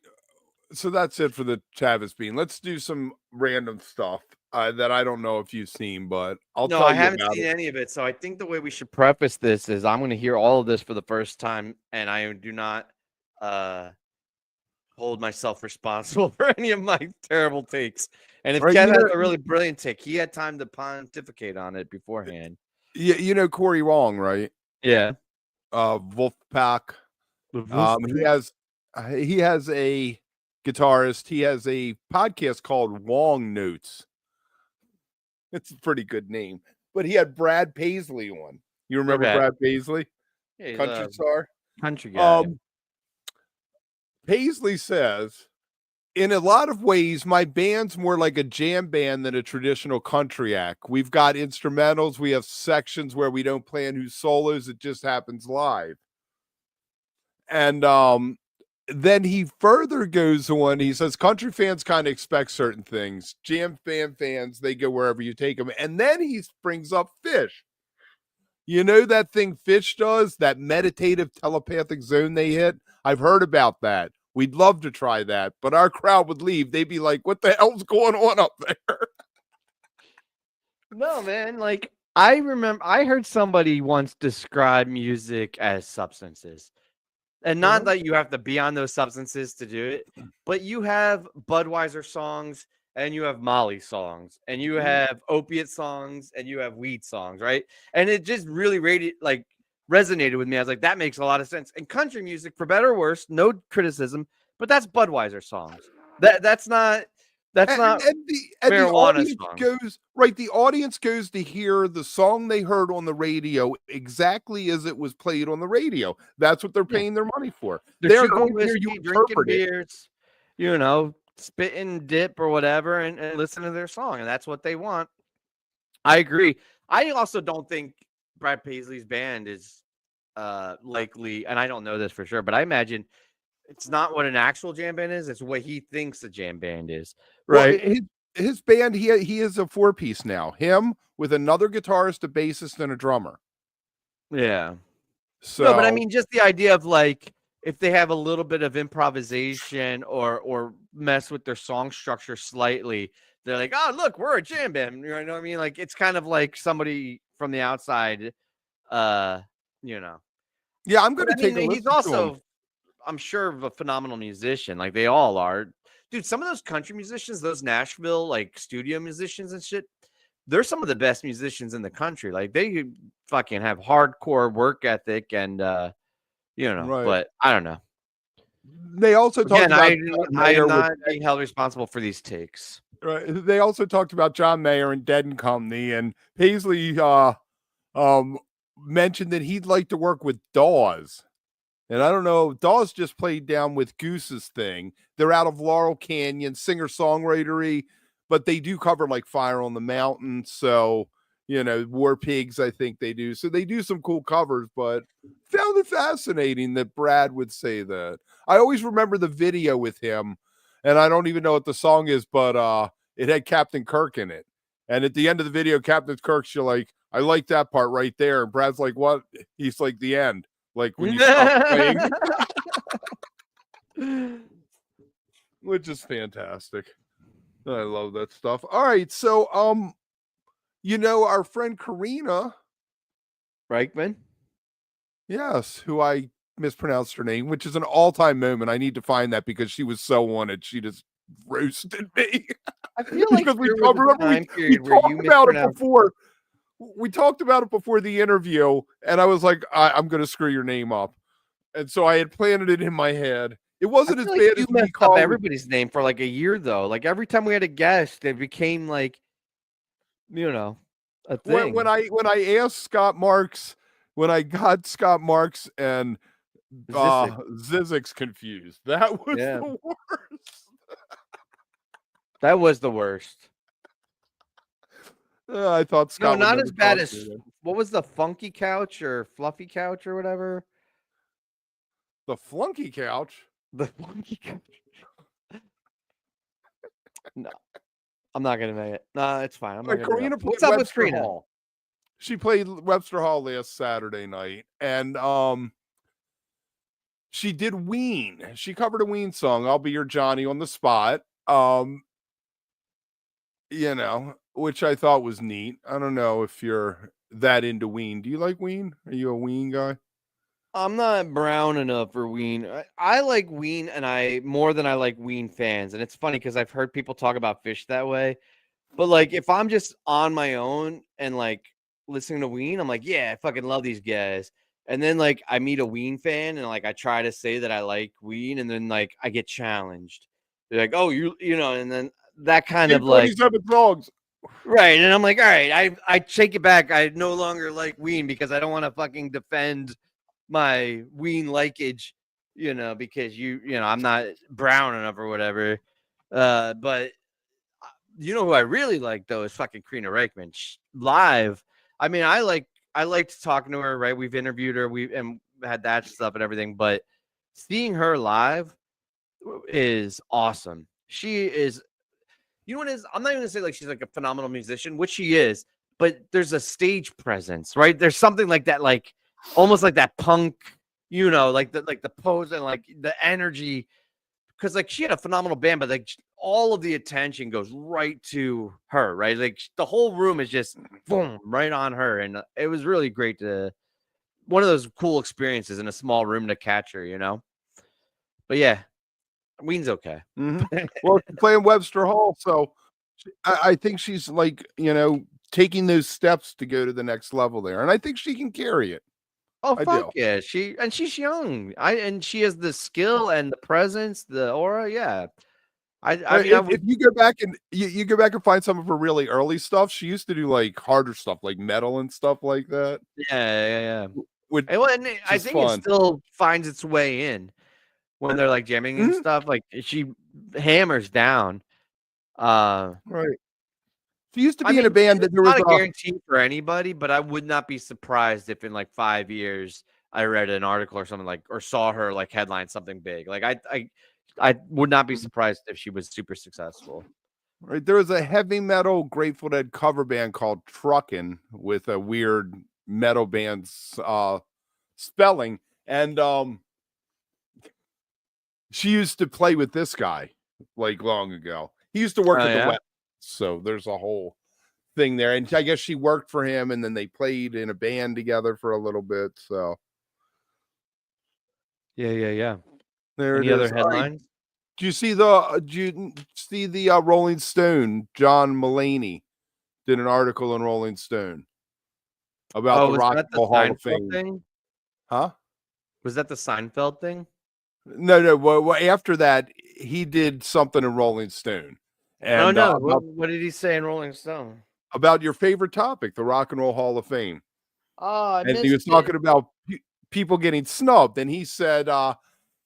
So that's it for the Chavis Bean. Let's do some random stuff that I don't know if you've seen, but I'll tell you. No, I haven't seen any of it. So I think the way we should preface this is I'm going to hear all of this for the first time, and I do not hold myself responsible for any of my terrible takes. And if Kev has a really brilliant take, he had time to pontificate on it beforehand. Yeah, you know Corey Wong, right? Yeah. Wolfpack. He has a guitarist. He has a podcast called Wong Notes. It's a pretty good name. But he had Brad Paisley on. You remember Brad Paisley? Yeah, country star? Country guy. Paisley says, in a lot of ways, my band's more like a jam band than a traditional country act. We've got instrumentals. We have sections where we don't plan who's solos. It just happens live. And then he further goes on. He says, country fans kind of expect certain things. Jam band fans, they go wherever you take them. And then he brings up PHiSH. You know that thing PHiSH does? That meditative telepathic zone they hit? I've heard about that. We'd love to try that, but our crowd would leave. They'd be like, what the hell's going on up there? No, man. Like, I remember I heard somebody once describe music as substances. And not that you have to be on those substances to do it, but you have Budweiser songs and you have Molly songs and you have opiate songs and you have weed songs, right? And it just really resonated with me. I was like, that makes a lot of sense. And country music, for better or worse, no criticism, but that's Budweiser songs. That's not marijuana the audience songs. goes right. The audience goes to hear the song they heard on the radio exactly as it was played on the radio. That's what they're paying their money for. They're going to hear you drinking beers, spitting dip or whatever, and listen to their song, and that's what they want. I agree. I also don't think Brad Paisley's band is likely, and I don't know this for sure, but I imagine it's not what an actual jam band is. It's what he thinks a jam band is, right? Well, his band, he is a 4-piece now. Him with another guitarist, a bassist, and a drummer. Yeah. So, no, but I mean, just the idea of like if they have a little bit of improvisation or mess with their song structure slightly, they're like, oh, look, we're a jam band. You know what I mean? Like it's kind of like somebody from the outside, Yeah, I'm going to take a listen. He's also, I'm sure, a phenomenal musician. Like they all are. Dude, some of those country musicians, those Nashville like studio musicians and shit, they're some of the best musicians in the country. Like they fucking have hardcore work ethic and right. But I don't know. They also talked about I am not being held responsible for these takes. Right. They also talked about John Mayer and Dead and Company, and Paisley mentioned that he'd like to work with Dawes. And I don't know, Dawes just played down with Goose's thing. They're out of Laurel Canyon, singer-songwritery, but they do cover like Fire on the Mountain. So, War Pigs, I think they do. So they do some cool covers, but found it fascinating that Brad would say that. I always remember the video with him, and I don't even know what the song is, but it had Captain Kirk in it. And at the end of the video, Captain Kirk's like, I like that part right there. And Brad's like, what? He's like, the end. Like when you stop playing. Which is fantastic. I love that stuff. All right. So, our friend Karina. Rykman? Yes, who I mispronounced her name, which is an all-time moment. I need to find that because she was so on it. She just roasted me. I feel like because we talked about it before. We talked about it before the interview, and I was like, I'm going to screw your name up. And so I had planted it in my head, It wasn't I as feel like bad you as we messed up call it. everybody's name for like a year though. Like every time we had a guest, it became like, a thing. When I asked Scott Marks, when I got Scott Marks and Zizek. Zizek's confused, that was Yeah. the worst. That was the worst. I thought Scott would not never as bad talk to me as again. what was the funky couch or fluffy couch or whatever? The flunky couch. The funky couch. No, I'm not gonna make it. No, it's fine. I'm not gonna bring it Karina up. played What's up with Webster Karina? Hall. She played Webster Hall last Saturday night, and she did Ween. She covered a Ween song, "I'll Be Your Johnny" on the spot. Which I thought was neat. I don't know if you're that into Ween. Do you like Ween? Are you a Ween guy? I'm not brown enough for Ween. I like Ween, and more than I like Ween fans. And it's funny because I've heard people talk about PHiSH that way. But like, if I'm just on my own and like listening to Ween, I'm like, yeah, I fucking love these guys. And then like I meet a Ween fan and like I try to say that I like Ween, and then like I get challenged. They're like, oh, and then that kind of like 27 songs. right. And I'm like, all right, I take it back. I no longer like Ween because I don't want to fucking defend my Ween likeage, because I'm not brown enough or whatever. But who I really like though is fucking Karina Rykman live. I mean, I liked talking to her. Right, we've interviewed her. We had that stuff and everything. But seeing her live is awesome. She is. You know what it is? I'm not even gonna say like she's like a phenomenal musician, which she is. But there's a stage presence, right? There's something like that, like almost like that punk, like the pose and like the energy. Because like she had a phenomenal band, but like all of the attention goes right to her, right? Like the whole room is just boom right on her, and it was really great one of those cool experiences in a small room to catch her. But yeah, Ween's okay. Mm-hmm. Well, she's playing Webster Hall, so I think she's like taking those steps to go to the next level there, and I think she can carry it. Oh I fuck do. yeah, she's young. And she has the skill and the presence, the aura. Yeah, I mean, if you go back and you go back and find some of her really early stuff, she used to do like harder stuff, like metal and stuff like that. yeah. Which And I think fun. it still finds its way in when they're like jamming and stuff. Like she hammers down. Right. She used to be in a band that there was not a guarantee for anybody, but I would not be surprised if in like 5 years I read an article or something like, or saw her like headline something big. Like I would not be surprised if she was super successful. Right. There was a heavy metal Grateful Dead cover band called Truckin' with a weird metal band's spelling. And she used to play with this guy like long ago. He used to work at the Web. So there's a whole thing there. And I guess she worked for him and then they played in a band together for a little bit. So Yeah. there Any it other is. headlines? Do you see the Rolling Stone? John Mulaney did an article in Rolling Stone about the Rock and Roll Hall of Fame thing? Huh? Was that the Seinfeld thing? No. Well, after that, he did something in Rolling Stone. And no. What did he say in Rolling Stone? About your favorite topic, the Rock and Roll Hall of Fame. Oh, and he was talking about people getting snubbed. And he said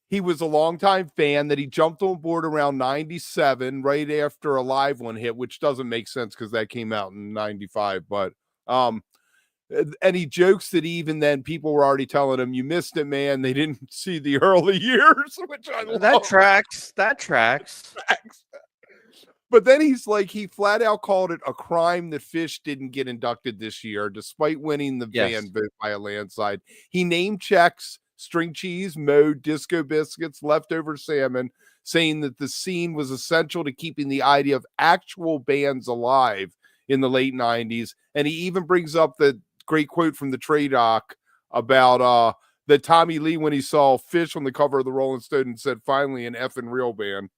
he was a longtime fan, that he jumped on board around 97, right after a live one hit, which doesn't make sense because that came out in 95. But and he jokes that even then people were already telling him, you missed it, man. They didn't see the early years, which I love. That tracks. But then he's like, he flat out called it a crime that PHiSH didn't get inducted this year, despite winning the van vote by a landslide. He named checks, string cheese, mode, disco biscuits, leftover salmon, saying that the scene was essential to keeping the idea of actual bands alive in the late 90s. And he even brings up the great quote from the Trade Doc about that Tommy Lee, when he saw PHiSH on the cover of the Rolling Stone, and said, finally an effing real band.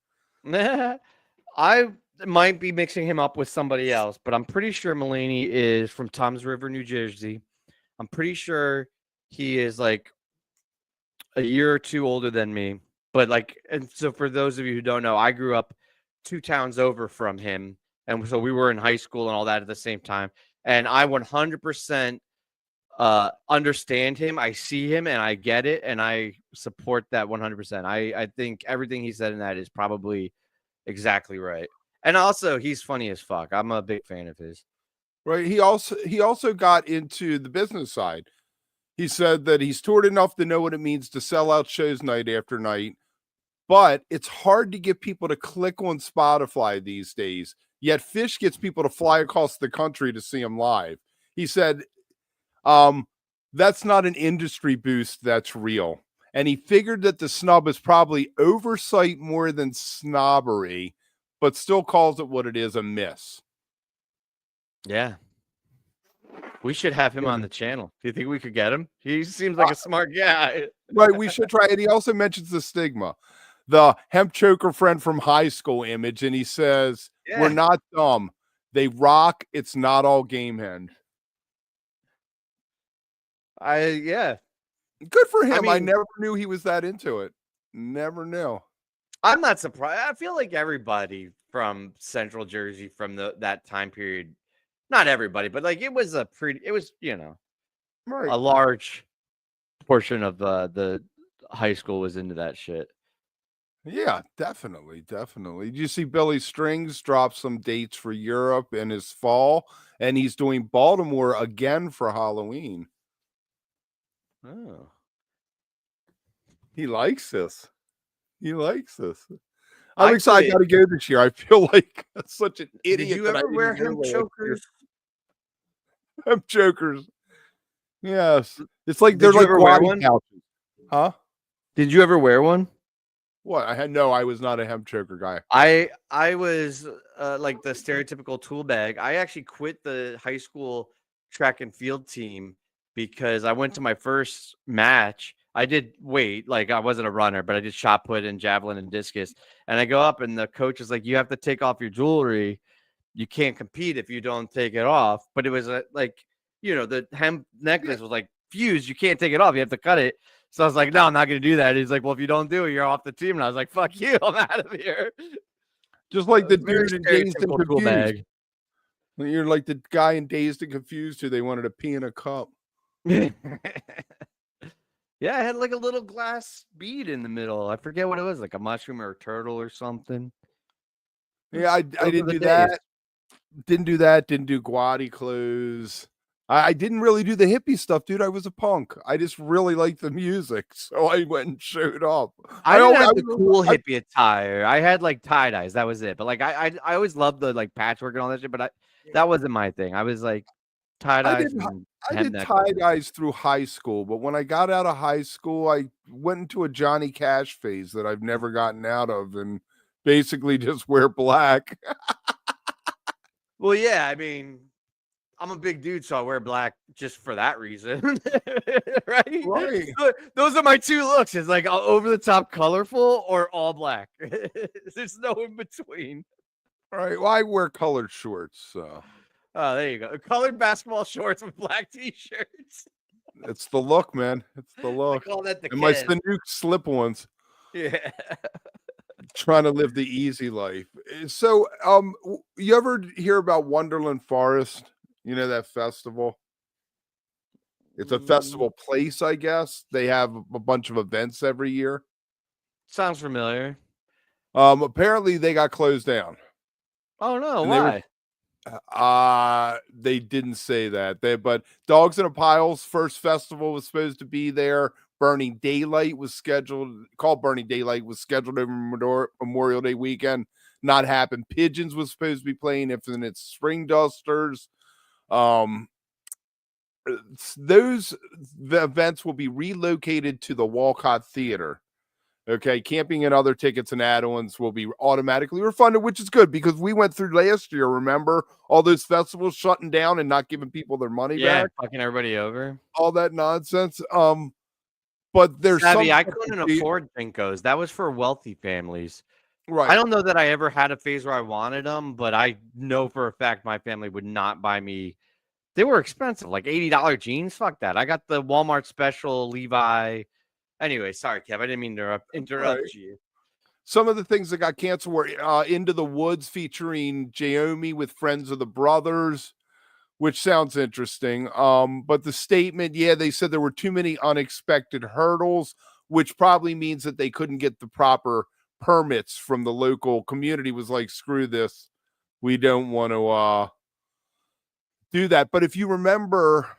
I might be mixing him up with somebody else, but I'm pretty sure Mulaney is from Toms River, New Jersey. I'm pretty sure he is like a year or two older than me. But like, and so for those of you who don't know, I grew up 2 towns over from him, and so we were in high school and all that at the same time. And I 100% understand him. I see him and I get it, and I support that 100%. I think everything he said in that is probably exactly right. And also, he's funny as fuck. I'm a big fan of his. Right. He also got into the business side. He said that he's toured enough to know what it means to sell out shows night after night, but it's hard to get people to click on Spotify these days. Yet PHiSH gets people to fly across the country to see him live. He said, that's not an industry boost, that's real. And he figured that the snub is probably oversight more than snobbery, but still calls it what it is, a miss. Yeah. We should have him on the channel. Do you think we could get him? He seems like a smart guy. Right, we should try. And he also mentions the stigma, the hemp choker friend from high school image. And he says, we're not dumb. They rock. It's not all game hen. Yeah. Good for him. I mean, never knew he was that into it. Never knew. I'm not surprised. I feel like everybody from Central Jersey from that time period, not everybody, but like it was, you know, right. A large portion of the high school was into that shit. Yeah, definitely. Did you see Billy Strings drop some dates for Europe in his fall? And he's doing Baltimore again for Halloween. Oh. He likes this. I'm excited to go this year. I feel like such an idiot. Did you ever wear hemp chokers? Hemp chokers. Yes. It's like they're like quad couches. Huh? Did you ever wear one? What? I was not a hemp choker guy. I was like the stereotypical tool bag. I actually quit the high school track and field team because I went to my first match. I did weight, like I wasn't a runner, but I did shot put and javelin and discus. And I go up and the coach is like, you have to take off your jewelry. You can't compete if you don't take it off. But it was like, you know, the hemp necklace was like fused. You can't take it off. You have to cut it. So I was like, no, I'm not going to do that. He's like, well, if you don't do it, you're off the team. And I was like, fuck you. I'm out of here. Just like the dude in Dazed and Confused. You're like the guy in Dazed and Confused who they wanted to pee in a cup. Yeah, I had like a little glass bead in the middle. I forget what it was, like a mushroom or a turtle or something. Yeah, I didn't do that. Didn't do that. Didn't do Guadi clothes. I didn't really do the hippie stuff, dude. I was a punk. I just really liked the music, so I went and showed up. I didn't have the cool hippie attire. I had like tie dyes. That was it. But like I always loved the like patchwork and all that shit. But that wasn't my thing. I was like tie dyes. I did tie dyes through high school, but when I got out of high school, I went into a Johnny Cash phase that I've never gotten out of, and basically just wear black. Well, yeah, I mean, I'm a big dude, so I wear black just for that reason, right? Those are my two looks. It's like over the top, colorful, or all black. There's no in between. All right. Well, I wear colored shorts, so. Oh, there you go. Colored basketball shorts with black t-shirts. It's the look, man. It's the look. I call that the and my Sanuk slip-ons. Yeah. Trying to live the easy life. So, you ever hear about Wonderland Forest? You know that festival? It's a festival place, I guess. They have a bunch of events every year. Sounds familiar. Apparently they got closed down. Oh no, why? They didn't say that. But Dogs in a Pile's first festival was supposed to be there. Burning Daylight was scheduled over Memorial Day weekend. Not happened. Pigeons was supposed to be playing Infinite Spring Dusters. Those events will be relocated to the Walcott Theater. Okay, camping and other tickets and add-ons will be automatically refunded, which is good because we went through last year, remember? All those festivals shutting down and not giving people their money back. Yeah, fucking everybody over. All that nonsense. But there's I couldn't afford Jinkos. That was for wealthy families. Right. I don't know that I ever had a phase where I wanted them, but I know for a fact my family would not buy me. They were expensive, like $80 jeans. Fuck that. I got the Walmart special Levi Anyway, sorry, Kev. I didn't mean to interrupt Right. you. Some of the things that got canceled were Into the Woods featuring Jaomi with Friends of the Brothers, which sounds interesting. But the statement, they said there were too many unexpected hurdles, which probably means that they couldn't get the proper permits from the local community. Was like, screw this. We don't want to do that. But if you remember,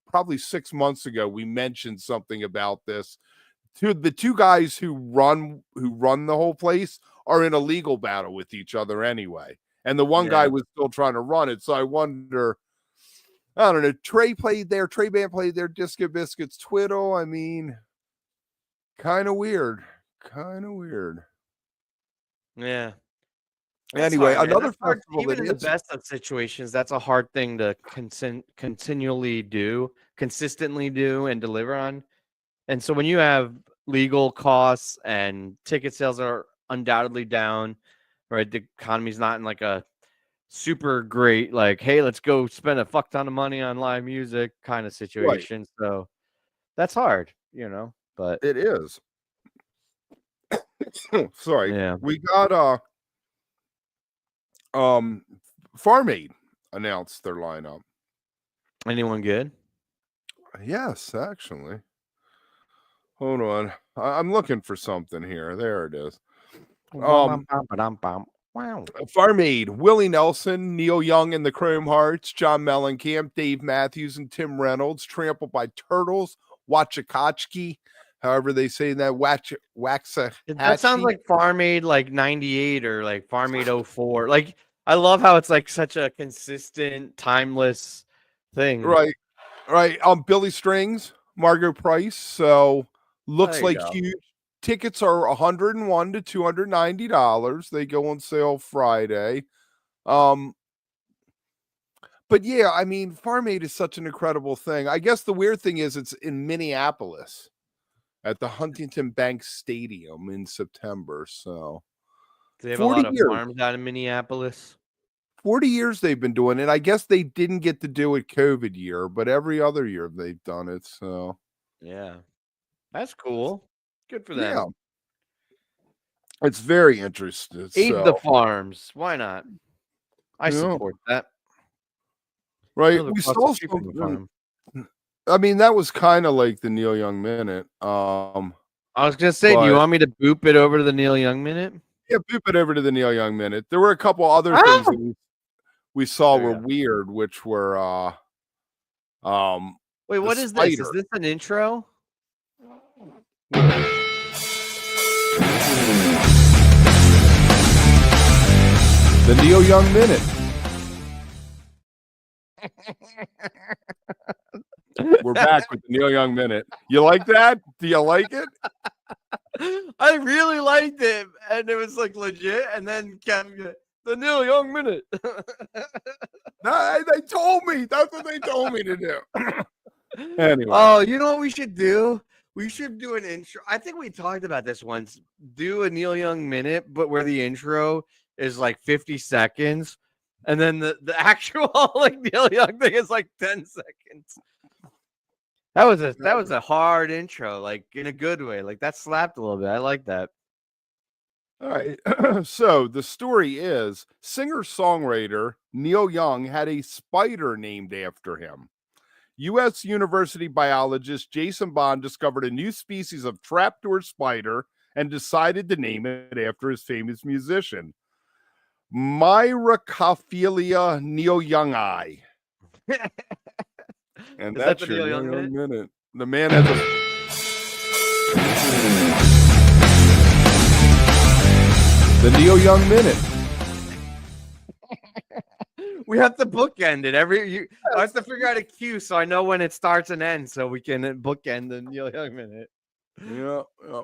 probably 6 months ago, we mentioned something about this. The two guys who run the whole place are in a legal battle with each other anyway. And the one guy was still trying to run it. So I wonder, I don't know. Trey Band played there, Disco Biscuits, Twiddle. I mean, kind of weird. Yeah. Anyway, hard, another hard. festival Even that in the is best of situations, that's a hard thing to consistently do, and deliver on. And so when you have legal costs and ticket sales are undoubtedly down, right? The economy's not in like a super great, like, hey, let's go spend a fuck ton of money on live music kind of situation. right. So that's hard, but It is. Sorry. yeah. We got Farm Aid announced their lineup. Anyone good? Yes, actually. Hold on. I'm looking for something here. There it is. Wow. Farm Aid, Willie Nelson, Neil Young and the Chrome Hearts, John Mellencamp, Dave Matthews and Tim Reynolds, Trampled by Turtles, Wachakachki, however they say that, That sounds like Farm Aid like 98 or like Farm Aid 04. Like, I love how it's like such a consistent, timeless thing. Right. Billy Strings, Margot Price. So looks like huge. Tickets are $101 to $290. They go on sale Friday. But yeah, I mean, Farm Aid is such an incredible thing. I guess the weird thing is it's in Minneapolis at the Huntington Bank Stadium in September. So they have a lot of farms out in Minneapolis. 40 years they've been doing it. I guess they didn't get to do it COVID year, but every other year they've done it. So yeah, that's cool. Good for them. Yeah. It's very interesting. Aid the farms. Why not? I support that. Right. We saw something. I mean, that was kind of like the Neil Young Minute. I was going to say, do you want me to boop it over to the Neil Young Minute? Yeah, boop it over to the Neil Young Minute. There were a couple other things that we saw were weird, which were wait, what is this? Is this an intro? The Neil Young Minute. We're back with the Neil Young Minute. You like that? Do you like it? I really liked it, and it was like legit. And then Kevin, the Neil Young Minute. They told me. That's what they told me to do. Anyway. Oh, you know what we should do? We should do an intro. I think we talked about this once. Do a Neil Young Minute, but where the intro is like 50 seconds, and then the actual like Neil Young thing is like 10 seconds. That was a hard intro, like in a good way. Like that slapped a little bit. I like that. All right. So the story is singer-songwriter Neil Young had a spider named after him. U.S. University biologist Jason Bond discovered a new species of trapdoor spider and decided to name it after his famous musician, Myricophilia Neil Youngi. And that's the Neil Young Minute. The man has the Neil Young Minute. We have to bookend it I have to figure out a cue so I know when it starts and ends, so we can bookend the Neil Young Minute. Yeah.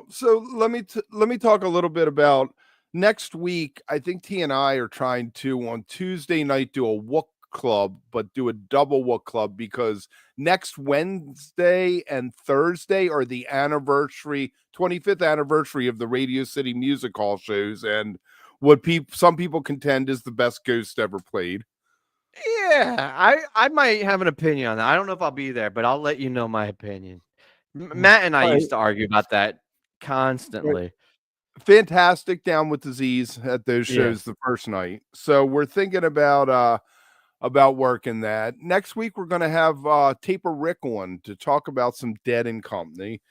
So let me talk a little bit about next week. I think T and I are trying to on Tuesday night do a Wook Club, but do a double Wook Club because next Wednesday and Thursday are the 25th anniversary of the Radio City Music Hall shows, and what some people contend is the best Ghost ever played. Yeah, I might have an opinion on that. I don't know if I'll be there, but I'll let you know my opinion. Matt and I Right. used to argue about that constantly. Fantastic down with disease at those Yeah. shows the first night. So we're thinking about working that. Next week we're gonna have Taper Rick on to talk about some Dead and Company.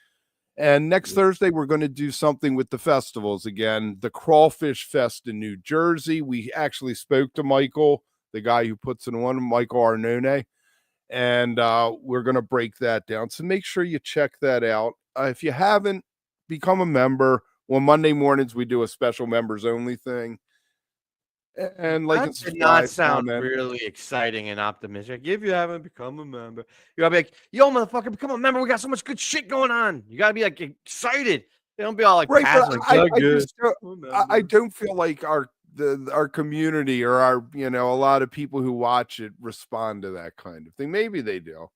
And next Thursday we're going to do something with the festivals again, the Crawfish Fest in New Jersey. We actually spoke to Michael, the guy who puts it on, Michael Arnone, and we're going to break that down. So make sure you check that out. If you haven't, become a member. On Monday mornings, we do a special members only thing. And like That did not sound really exciting and optimistic. If you haven't become a member, you gotta be like, "Yo, motherfucker, become a member. We got so much good shit going on." You gotta be like excited. They don't be all like, right. passive, I don't feel like our community or our a lot of people who watch it respond to that kind of thing. Maybe they do.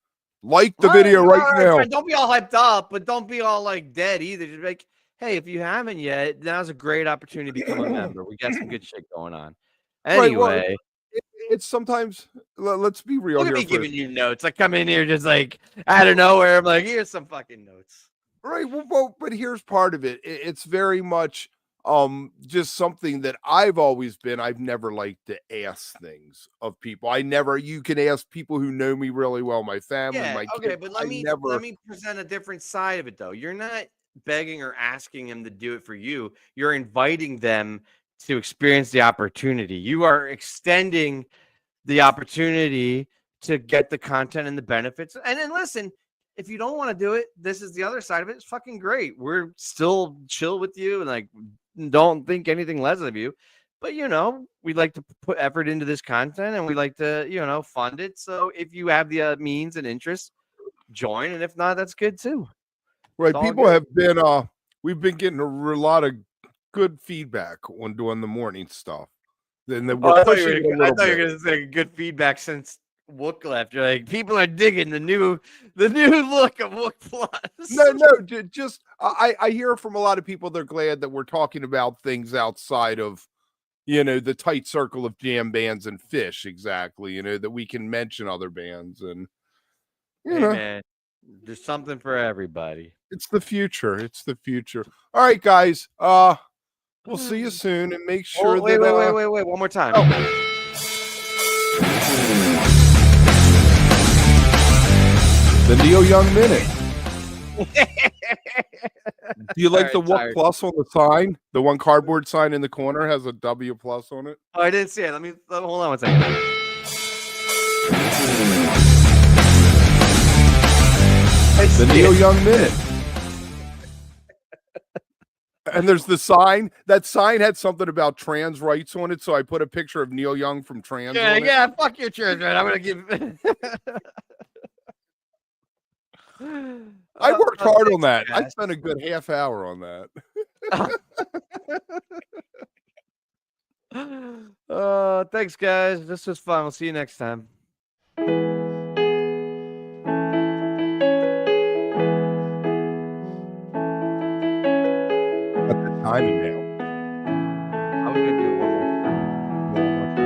Like the video right now. Fine. Don't be all hyped up, but don't be all like dead either. Just be like, hey, if you haven't yet, now's a great opportunity to become a member. We got some good shit going on. Anyway, right, well, it's sometimes. Let's be real. Look at me giving you notes. I come in here just like out of nowhere. I'm like, here's some fucking notes. Right. Well, but here's part of it. It's very much just something that I've always been. I've never liked to ask things of people. You can ask people who know me really well, my family, my kids. But let me present a different side of it though. You're not begging or asking them to do it for you. You're inviting them to experience the opportunity. You are extending the opportunity to get the content and the benefits. And then listen, if you don't want to do it, this is the other side of it. It's fucking great. We're still chill with you and like don't think anything less of you. But we like to put effort into this content and we like to, fund it. So if you have the means and interest, join. And if not, that's good too. Right. People have been we've been getting a lot of good feedback on doing the morning stuff. Then I thought you were going to say good feedback since Wook left. You're like, people are digging the new look of Wook Plus. No, just I hear from a lot of people they're glad that we're talking about things outside of the tight circle of jam bands and PHiSH, exactly. That we can mention other bands and man, there's something for everybody. It's the future. All right, guys. We'll see you soon, and make sure wait, one more time. The Neil Young Minute. Do you like the Wook Plus on the sign? The one cardboard sign in the corner has a W plus on it. Oh, I didn't see it. Let me hold on one second. The Neil Young Minute. And there's the sign. That sign had something about trans rights on it, so I put a picture of Neil Young from Trans. Yeah, fuck your trans right. I'm gonna give. I worked hard on that. I spent a good half hour on that. Thanks, guys. This was fun. We'll see you next time. Timing now. I was gonna do it one more time.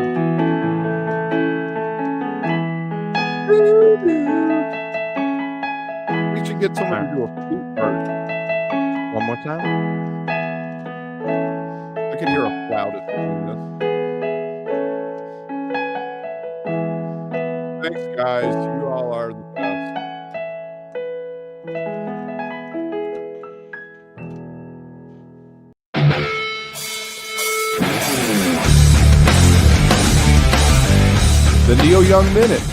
We should get someone to do a flute version. One more time. I can hear a flautist doing this. Thanks, guys. You all are the best. The Neil Young Minute.